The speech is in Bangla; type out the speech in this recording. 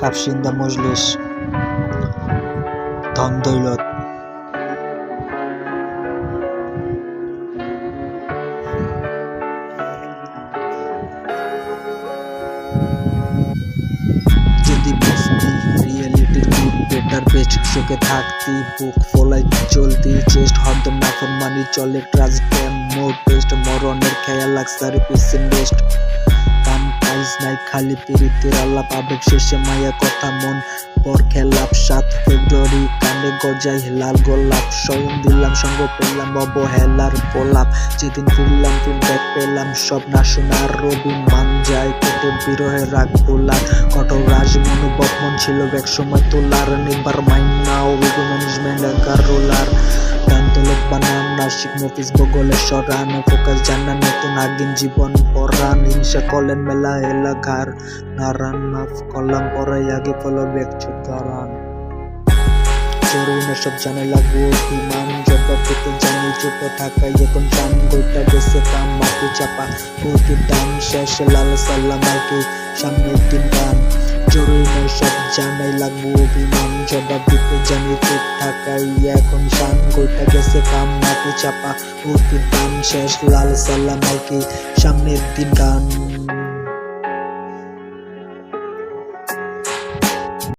কাপসিন্দা মজলিস, ধন দৌলত। যদি বুঝতি রিয়েলিটির গুড বেটার বেস্ট, শোকে থাকতি বুক ফলাই চলতি চেস্ট, হরদম নাফরমানি চলে ট্রাজ ক্যাম মোর টেস্ট, মরণের খেয়াল লাক্সারি পিস ইনভেস্ট। কাম কাজ নাই খালি পিরিতের আলাপ, আবেগ শেষে মায়া কথা মন পর খেলাপ। 7 ফেব্রুয়ারি কানে গজাই লাল গোলাপ, স্বয়ং দিলাম সঙ্গ পেলাম অবহেলার গোলাপ। যেদিন ফিরলাম ফিডব্যাক পেলাম সব না শোনার, রবি মান যায় কেটে বিরহে রাগ তোলার। কঠোর রাজমনোভব মন ছিল এক সময় তোলার, নিবার মাইন্ড নাও উইগো ম্যানেজমেন্ট এগার রোলার। গান তোলক বানান নাসিক মফিস বগলে সরান, ফোকাস জানা নতুন আগিন জীবন পরান। হিংসা কলেন মেলা এলাকার নারান, মাফ কলাম পরাই আগে ফলো ব্যাগ ছুট করান। জরুরি না সব জানে লাগবো অভিমান, জবাব দিতে জানি চুপ থাকাই এখন টান। গোটা গেছে কাম মাটি চাপা ভর্তির দাম শেষ, লাল সাল্লাম আলকে সামনের দিন গান। জরুরি না সব জানাই লাগবো অভিমান, জবাব দিতে জানি চুপ থাকাই এখন শান। গোটা গেছে কাম মাটি চাপা ভর্তির দাম শেষ, লাল সাল্লাম আলকে সামনের দিন গান।